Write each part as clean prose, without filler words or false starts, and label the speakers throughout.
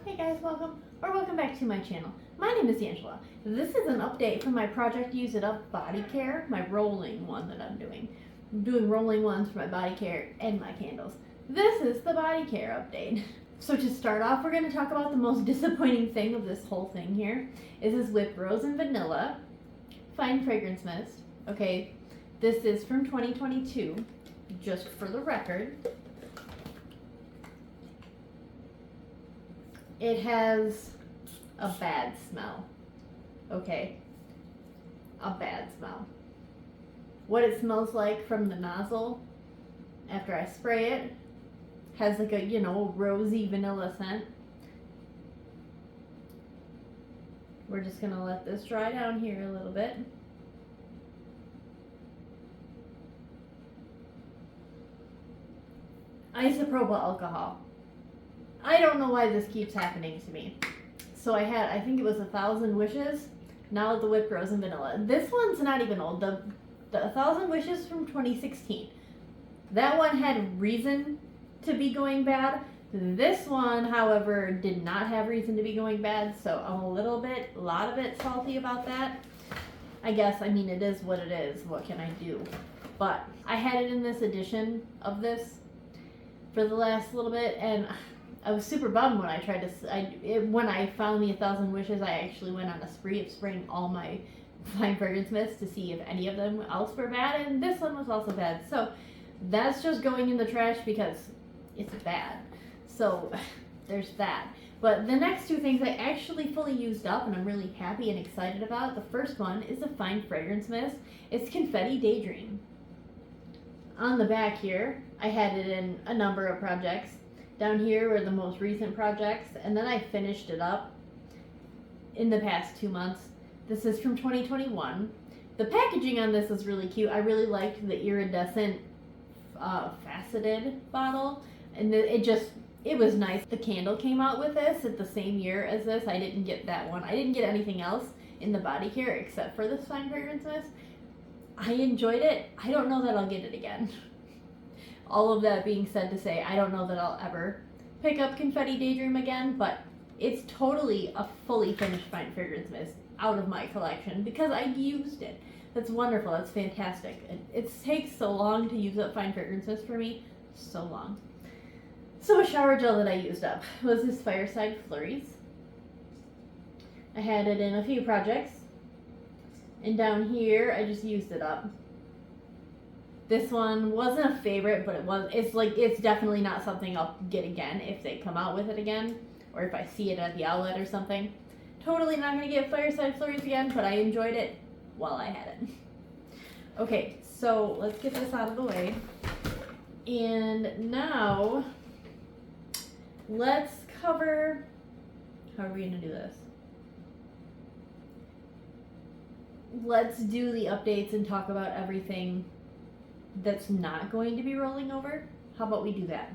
Speaker 1: Hey guys, welcome back to my channel. My name is Angela. This is an update from my Project Use It Up body care, my rolling one that I'm doing. I'm doing rolling ones for my body care and my candles. This is the body care update. So to start off, we're going to talk about the most disappointing thing of this whole thing here. Is this Whipped Rose and Vanilla Fine Fragrance Mist. Okay, this is from 2022, just for the record. It has a bad smell. Okay. A bad smell. What it smells like from the nozzle after I spray it has like a, rosy vanilla scent. We're just gonna let this dry down here a little bit. Isopropyl alcohol. I don't know why this keeps happening to me. So I think it was 1,000 Wishes. Now the Whipped Rose and Vanilla. This one's not even old. The 1,000 Wishes from 2016. That one had reason to be going bad. This one, however, did not have reason to be going bad. So I'm a lot of it salty about that. I guess, it is what it is. What can I do? But I had it in this edition of this for the last little bit, and I was super bummed when I tried to. When I found the 1,000 Wishes, I actually went on a spree of spraying all my fine fragrance mists to see if any of them else were bad, and this one was also bad. So that's just going in the trash because it's bad. So there's that. But the next two things I actually fully used up, and I'm really happy and excited about. The first one is a fine fragrance mist. It's Confetti Daydream. On the back here, I had it in a number of projects. Down here were the most recent projects, and then I finished it up in the past 2 months. This is from 2021. The packaging on this is really cute. I really liked the iridescent faceted bottle, and it was nice. The candle came out with this at the same year as this. I didn't get that one. I didn't get anything else in the body care except for this fine fragrance mist. I enjoyed it. I don't know that I'll get it again. All of that being said to say, I don't know that I'll ever pick up Confetti Daydream again, but it's totally a fully finished fine fragrance mist out of my collection because I used it. That's wonderful. That's fantastic. It takes so long to use up fine fragrance mist for me. So long. So a shower gel that I used up was this Fireside Flurries. I had it in a few projects. And down here, I just used it up. This one wasn't a favorite, but it's definitely not something I'll get again if they come out with it again, or if I see it at the outlet or something. Totally not going to get Fireside Flurries again, but I enjoyed it while I had it. Okay, so let's get this out of the way. And now, let's cover, how are we going to do this? Let's do the updates and talk about everything that's not going to be rolling over. How about we do that?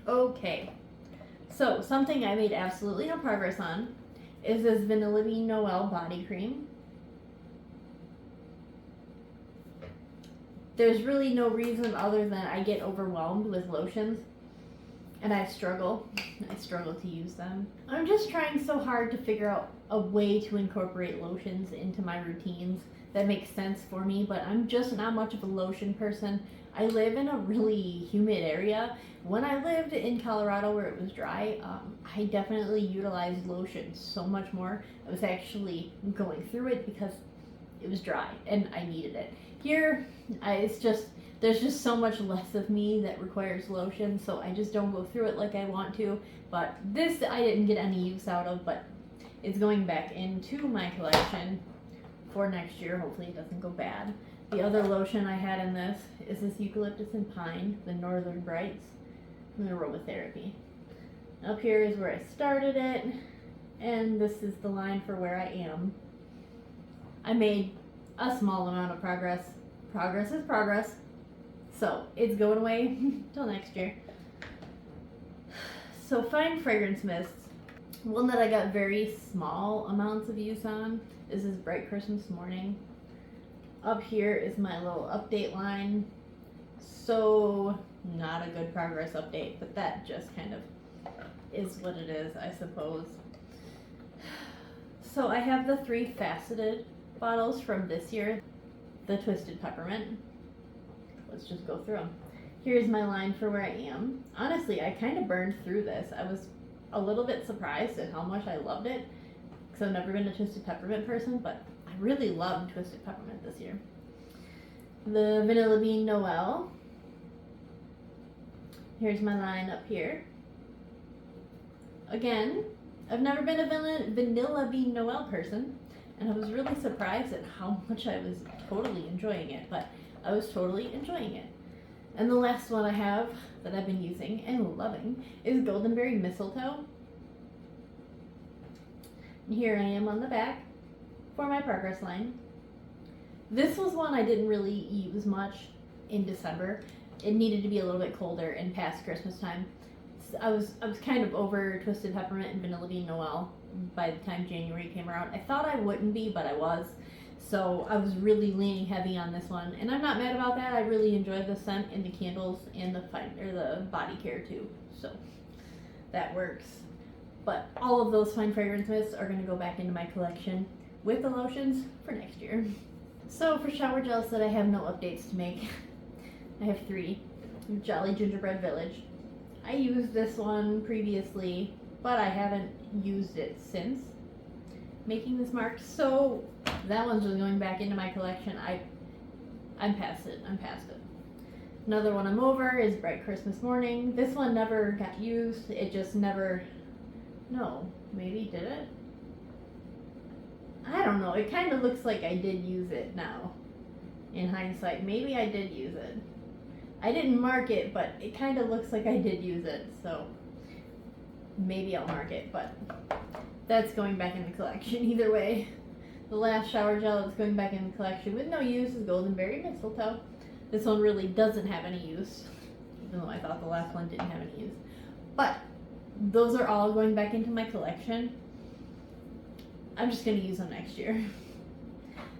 Speaker 1: Okay, so something I made absolutely no progress on is this Vanilla Bean Noel body cream. There's really no reason other than I get overwhelmed with lotions and I struggle to use them. I'm just trying so hard to figure out a way to incorporate lotions into my routines that makes sense for me, but I'm just not much of a lotion person. I live in a really humid area. When I lived in Colorado where it was dry, I definitely utilized lotion so much more. I was actually going through it because it was dry and I needed it. Here, there's just so much less of me that requires lotion, so I just don't go through it like I want to. But this I didn't get any use out of, but it's going back into my collection for next year. Hopefully it doesn't go bad. The other lotion I had in this is this Eucalyptus and Pine, the Northern Brights from the Aromatherapy. Up here is where I started it, and this is the line for where I am. I made a small amount of progress. Progress is progress. So it's going away till next year. So fine fragrance mists. One that I got very small amounts of use on is this Bright Christmas Morning. Up here is my little update line. So not a good progress update, but that just kind of is what it is, I suppose. So I have the 3 faceted bottles from this year, the Twisted Peppermint. Let's just go through them. Here's my line for where I am. Honestly, I kind of burned through this. I was a little bit surprised at how much I loved it, because I've never been a Twisted Peppermint person, but I really loved Twisted Peppermint this year. The Vanilla Bean Noel. Here's my line up here. Again, I've never been a Vanilla Bean Noel person, and I was really surprised at how much I was totally enjoying it, but I was totally enjoying it. And the last one I have that I've been using and loving is Goldenberry Mistletoe. And here I am on the back for my progress line. This was one I didn't really use much in December. It needed to be a little bit colder and past Christmas time. I was kind of over Twisted Peppermint and Vanilla Bean Noel by the time January came around. I thought I wouldn't be, but I was. So I was really leaning heavy on this one, and I'm not mad about that. I really enjoyed the scent and the candles and the body care too. So that works. But all of those fine fragrance mists are going to go back into my collection with the lotions for next year. So for shower gels that I have no updates to make, I have 3. Jolly Gingerbread Village. I used this one previously, but I haven't used it since making this mark, so that one's just going back into my collection. I'm past it. Another one I'm over is Bright Christmas Morning. This one never got used. It just never, no, maybe did it? I don't know. It kind of looks like I did use it now. In hindsight, maybe I did use it. I didn't mark it, but it kind of looks like I did use it, so maybe I'll mark it, but that's going back in the collection either way. The last shower gel that's going back in the collection with no use is Goldenberry Mistletoe. This one really doesn't have any use, even though I thought the last one didn't have any use. But those are all going back into my collection. I'm just going to use them next year.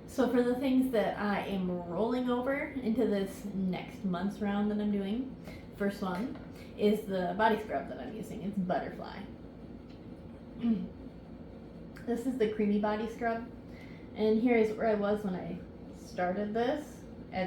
Speaker 1: So for the things that I am rolling over into this next month's round that I'm doing, first one is the body scrub that I'm using. It's Butterfly. This is the creamy body scrub, and here is where I was when I started this,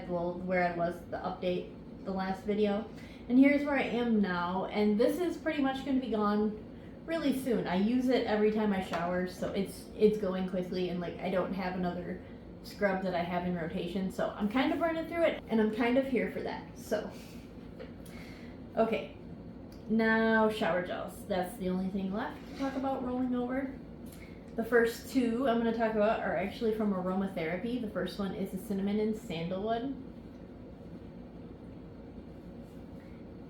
Speaker 1: where I was the update, the last video, and here's where I am now, and this is pretty much going to be gone really soon. I use it every time I shower, so it's going quickly, and like I don't have another scrub that I have in rotation, so I'm kind of running through it, and I'm kind of here for that. So okay, now shower gels. That's the only thing left to talk about rolling over. The first 2 I'm going to talk about are actually from aromatherapy. The first one is the cinnamon and sandalwood,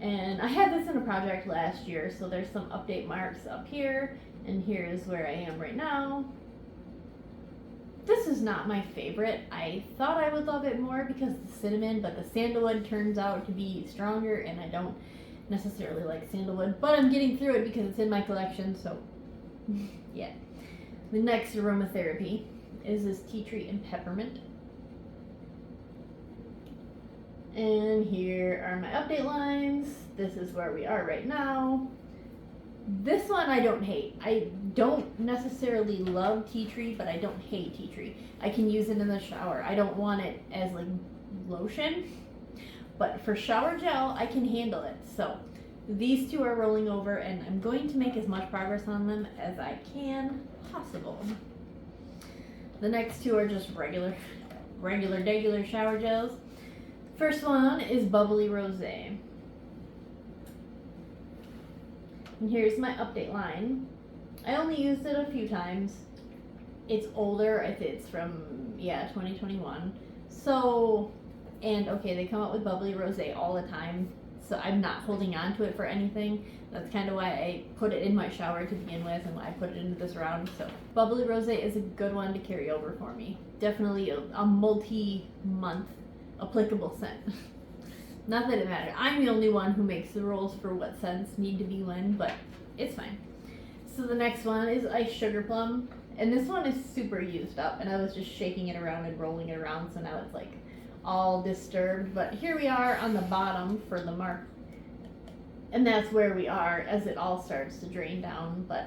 Speaker 1: and I had this in a project last year, so there's some update marks up here, and here is where I am right now. This is not my favorite. I thought I would love it more because of the cinnamon, but the sandalwood turns out to be stronger, and I don't necessarily like sandalwood, but I'm getting through it because it's in my collection, so yeah. The next aromatherapy is this tea tree and peppermint. And here are my update lines. This is where we are right now. This one I don't hate. I don't necessarily love tea tree, but I don't hate tea tree. I can use it in the shower. I don't want it as like lotion, but for shower gel, I can handle it. So these 2 are rolling over, and I'm going to make as much progress on them as I can possible. The next 2 are just regular shower gels. First one is Bubbly Rosé. And here's my update line. I only used it a few times. It's older. I think it's from 2021. So, and okay, they come out with Bubbly Rosé all the time, so I'm not holding on to it for anything. That's kind of why I put it in my shower to begin with, and why I put it into this round. So Bubbly Rosé is a good one to carry over for me. Definitely a multi-month applicable scent. Not that it matters. I'm the only one who makes the rules for what scents need to be when, but it's fine. So the next one is Ice Sugar Plum, and this one is super used up, and I was just shaking it around and rolling it around, so now it's like all disturbed. But here we are on the bottom for the mark And that's where we are as it all starts to drain down. But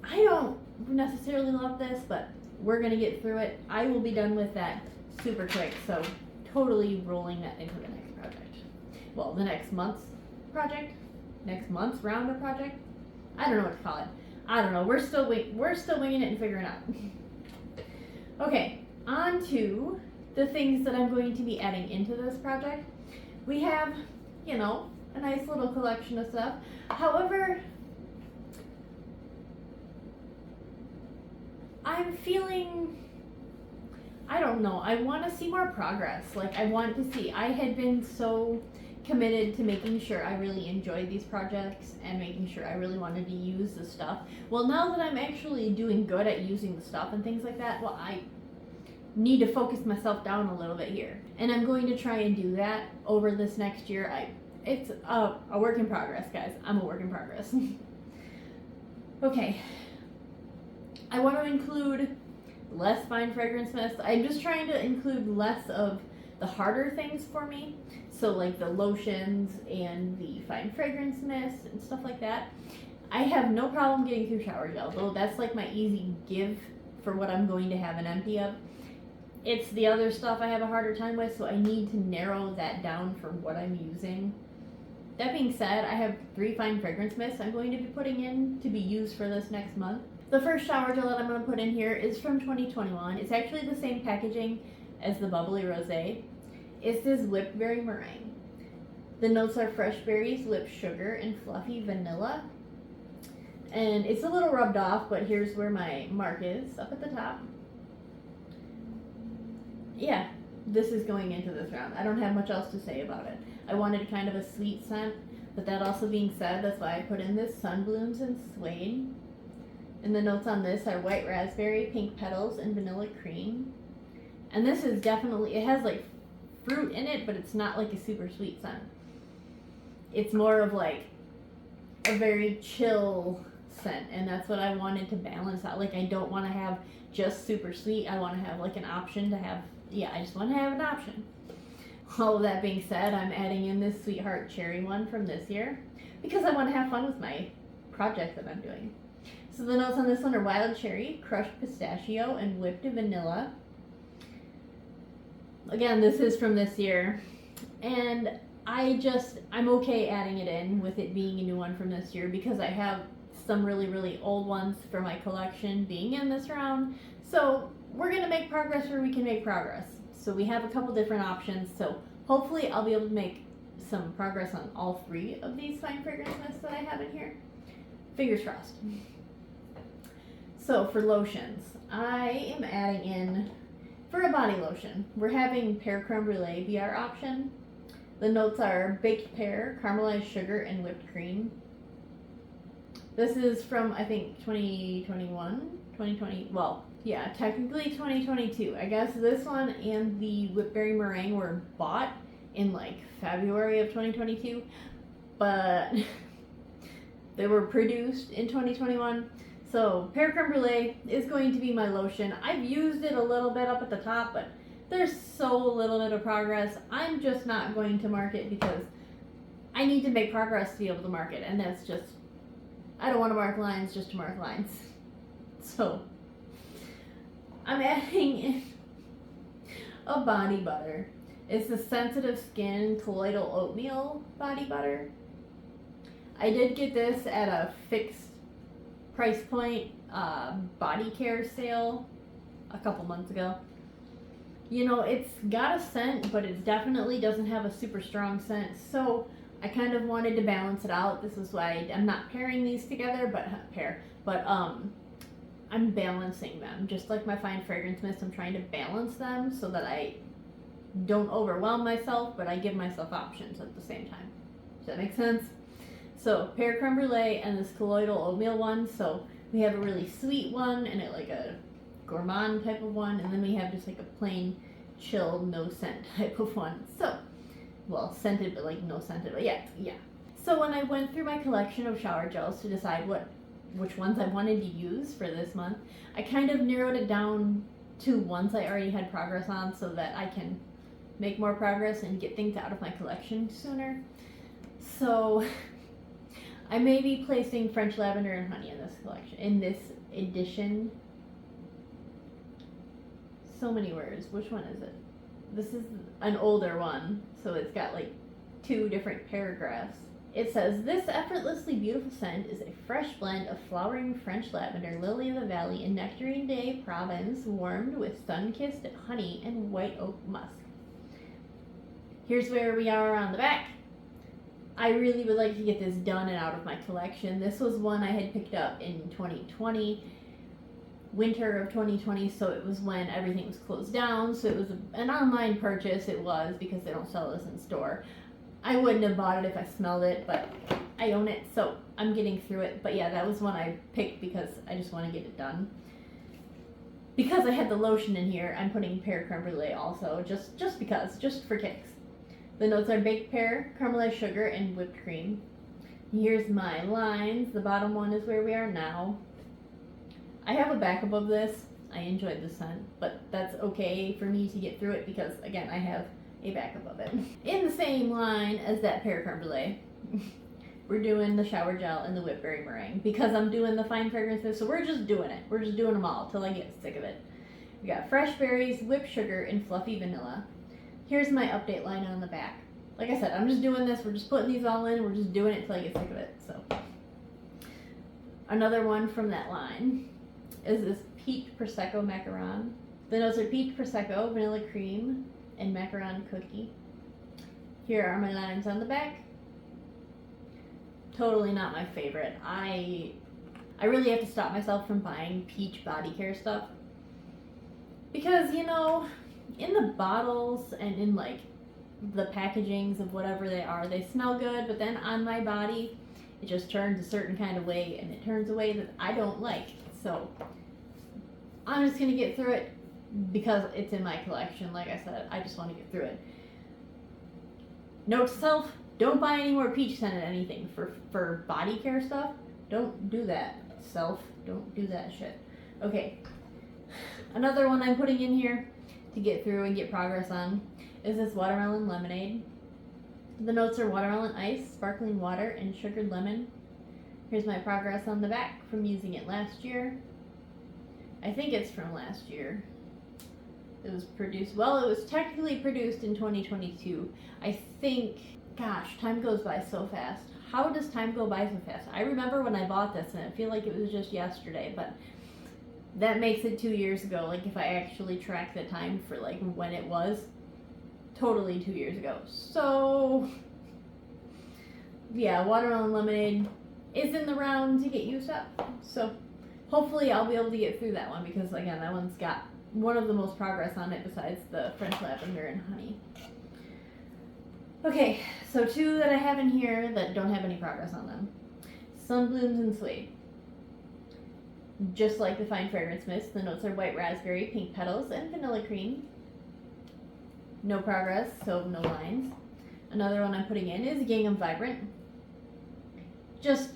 Speaker 1: I don't necessarily love this, but we're gonna get through it. I will be done with that super quick, so totally rolling that into the next project. Well, the next month's project, next month's round of project. I don't know what to call it. I don't know. We're still winging it and figuring it out. Okay, on to the things that I'm going to be adding into this project. We have, you know, a nice little collection of stuff. However, I'm feeling, I don't know, I want to see more progress. Like, I want to see, I had been so committed to making sure I really enjoyed these projects and making sure I really wanted to use the stuff. Well, now that I'm actually doing good at using the stuff and things like that, well, I need to focus myself down a little bit here. And I'm going to try and do that over this next year. It's a work in progress, guys. I'm a work in progress. Okay. I want to include less fine fragrance mist. I'm just trying to include less of the harder things for me. So like the lotions and the fine fragrance mist and stuff like that. I have no problem getting through shower gel, though that's like my easy give for what I'm going to have an empty of. It's the other stuff I have a harder time with, so I need to narrow that down for what I'm using. That being said, I have 3 fine fragrance mists I'm going to be putting in to be used for this next month. The first shower gel that I'm going to put in here is from 2021. It's actually the same packaging as the Bubbly Rosé. It's this whipped berry meringue. The notes are fresh berries, whipped sugar, and fluffy vanilla. And it's a little rubbed off, but here's where my mark is, up at the top. Yeah, this is going into this round. I don't have much else to say about it. I wanted kind of a sweet scent, but that also being said, that's why I put in this Sunblooms and Suede. And the notes on this are white raspberry, pink petals, and vanilla cream. And this is definitely, it has like fruit in it, but it's not like a super sweet scent. It's more of like a very chill scent, and that's what I wanted to balance out. Like, I don't want to have just super sweet. I want to have like an option to have, yeah, I just want to have an option. All of that being said, I'm adding in this Sweetheart Cherry one from this year because I want to have fun with my project that I'm doing. So the notes on this one are wild cherry, crushed pistachio, and whipped vanilla. Again, this is from this year, and I'm okay adding it in with it being a new one from this year because I have some really, really old ones for my collection being in this round. So we're going to make progress where we can make progress. So we have a couple different options, so hopefully I'll be able to make some progress on all 3 of these fine fragrance mists that I have in here. Fingers crossed. So for lotions, I am adding in, for a body lotion, we're having Pear Creme Brulee be our option. The notes are baked pear, caramelized sugar, and whipped cream. This is from, I think, 2021, 2020, well, yeah, technically 2022. I guess this one and the whipberry meringue were bought in like February of 2022, but they were produced in 2021. So Pear Creme Brulee is going to be my lotion. I've used it a little bit up at the top, but there's so little bit of progress. I'm just not going to mark it because I need to make progress to be able to mark it, and that's just, I don't want to mark lines just to mark lines. So I'm adding in a body butter. It's the Sensitive Skin Colloidal Oatmeal body butter. I did get this at a fixed price point body care sale a couple months ago. You know, it's got a scent, but it definitely doesn't have a super strong scent. So I kind of wanted to balance it out. This is why I'm not pairing these together, but I'm balancing them. Just like my fine fragrance mist, I'm trying to balance them so that I don't overwhelm myself, but I give myself options at the same time. Does that make sense? So Pear Creme Brulee and this colloidal oatmeal one. So we have a really sweet one and like a gourmand type of one, and then we have just like a plain chill, no scent type of one. So, well, scented, but like no scented, but yeah. So when I went through my collection of shower gels to decide which ones I wanted to use for this month, I kind of narrowed it down to ones I already had progress on so that I can make more progress and get things out of my collection sooner. So I may be placing French lavender and honey in this collection, in this edition. So many words. Which one is it? This is an older one, so it's got like 2 different paragraphs. It says, this effortlessly beautiful scent is a fresh blend of flowering French lavender, lily of the valley, and nectarine de Provence, warmed with sun-kissed honey and white oak musk. Here's where we are on the back. I really would like to get this done and out of my collection. This was one I had picked up in 2020, winter of 2020, so it was when everything was closed down, so it was an online purchase. It was, because they don't sell this in store. I wouldn't have bought it if I smelled it, but I own it, so I'm getting through it. But yeah, that was one I picked because I just want to get it done. Because I had the lotion in here, I'm putting pear creme brulee also, just because, just for kicks. The notes are baked pear, caramelized sugar, and whipped cream. Here's my lines. The bottom one is where we are now. I have a backup of this. I enjoyed the scent, but that's okay for me to get through it because, again, I have a backup of it. In the same line as that pear creme brulee, we're doing the shower gel and the whipped berry meringue because I'm doing the fine fragrances, so we're just doing it. We're just doing them all till I get sick of it. We got fresh berries, whipped sugar, and fluffy vanilla. Here's my update line on the back. Like I said, I'm just doing this. We're just putting these all in. We're just doing it till I get sick of it. So, another one from that line is this peach prosecco macaron. The notes are peach prosecco, vanilla cream, and macaron cookie. Here are my lines on the back. Totally not my favorite. I really have to stop myself from buying peach body care stuff because, you know, in the bottles and in like the packagings of whatever they are, they smell good, but then on my body it just turns a certain kind of way, and it turns a way that I don't like. So I'm just gonna get through it because it's in my collection. Like I said, I just want to get through it. Note to self, don't buy any more peach scented anything for body care stuff. Don't do that, self. Don't do that shit. Okay, another one I'm putting in here to get through and get progress on is this watermelon lemonade. The notes are watermelon ice, sparkling water, and sugared lemon. Here's my progress on the back from using it last year. I think it's from last year. It was produced, well, it was technically produced in 2022. I think, gosh, time goes by so fast. How does time go by so fast? I remember when I bought this and I feel like it was just yesterday, but that makes it 2 years ago. Like if I actually track the time for like when it was, totally 2 years ago. So yeah, watermelon lemonade is in the round to get used up. So hopefully I'll be able to get through that one because, again, that one's got one of the most progress on it besides the French lavender and honey. Okay, so 2 that I have in here that don't have any progress on them. Sunblooms and suede. Just like the fine fragrance mist, the notes are white raspberry, pink petals, and vanilla cream. No progress, so no lines. Another one I'm putting in is Gingham Vibrant. Just,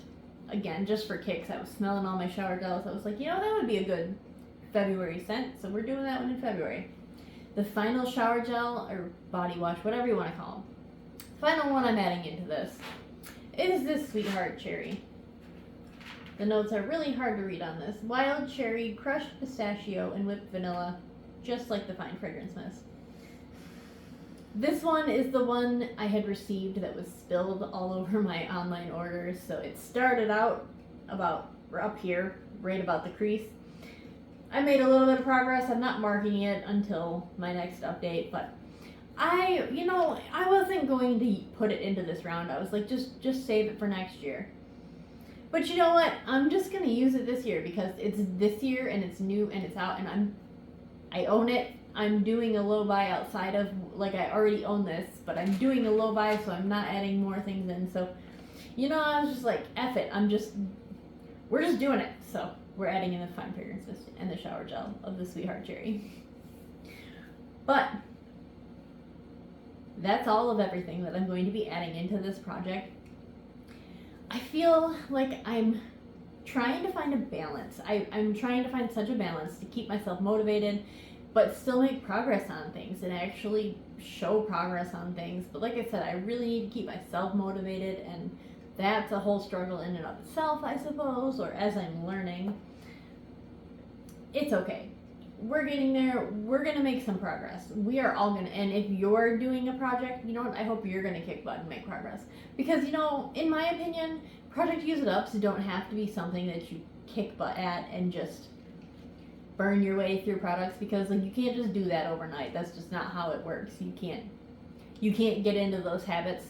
Speaker 1: again, just for kicks. I was smelling all my shower gels. I was like, you know, that would be a good February scent, so we're doing that one in February. The final shower gel, or body wash, whatever you want to call them. Final one I'm adding into this is this Sweetheart Cherry. The notes are really hard to read on this. Wild cherry, crushed pistachio, and whipped vanilla, just like the fine fragrance mist. This one is the one I had received that was spilled all over my online orders. So it started out about up here, right about the crease. I made a little bit of progress. I'm not marking it until my next update, but I wasn't going to put it into this round. I was like, just save it for next year. But you know what? I'm just gonna use it this year because it's this year and it's new and it's out and I own it. I'm doing a low buy outside of, like, I already own this, but I'm doing a low buy, so I'm not adding more things in. So, you know, I was just like, F it. We're just doing it. So we're adding in the fine fragrance mist and the shower gel of the Sweetheart Cherry. But that's all of everything that I'm going to be adding into this project. I feel like I'm trying to find a balance. I'm trying to find such a balance to keep myself motivated, but still make progress on things and actually show progress on things. But like I said, I really need to keep myself motivated, and that's a whole struggle in and of itself, I suppose, or as I'm learning. It's okay. We're getting there. We're going to make some progress. We are all going to, and if you're doing a project, you know what, I hope you're going to kick butt and make progress. Because, you know, in my opinion, project use it ups don't have to be something that you kick butt at and just burn your way through products, because like you can't just do that overnight. That's just not how it works. You can't get into those habits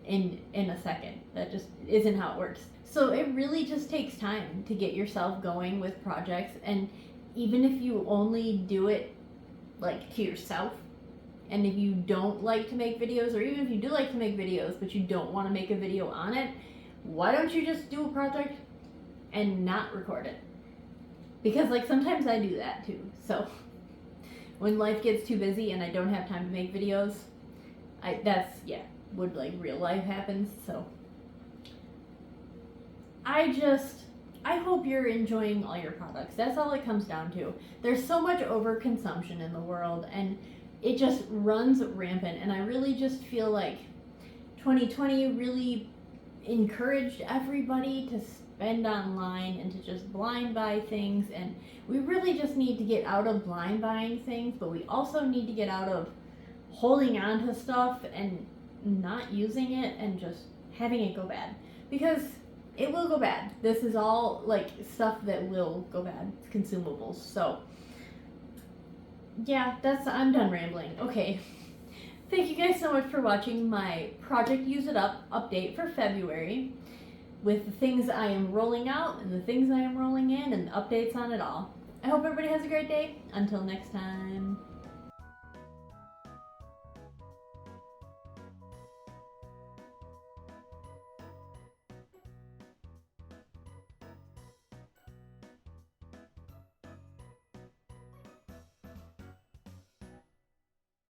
Speaker 1: in a second. That just isn't how it works. So it really just takes time to get yourself going with projects, and even if you only do it like to yourself, and if you don't like to make videos, or even if you do like to make videos but you don't want to make a video on it, why don't you just do a project and not record it? Because like sometimes I do that too. So when life gets too busy and I don't have time to make videos, when like real life happens. So I hope you're enjoying all your products. That's all it comes down to. There's so much overconsumption in the world, and it just runs rampant. And I really just feel like 2020 really encouraged everybody to spend online and to just blind buy things. And we really just need to get out of blind buying things, but we also need to get out of holding on to stuff and not using it and just having it go bad. Because it will go bad. This is all like stuff that will go bad. It's consumables. So yeah, I'm done rambling. Okay. Thank you guys so much for watching my Project Use It Up update for February, with the things I am rolling out and the things I am rolling in and updates on it all. I hope everybody has a great day. Until next time.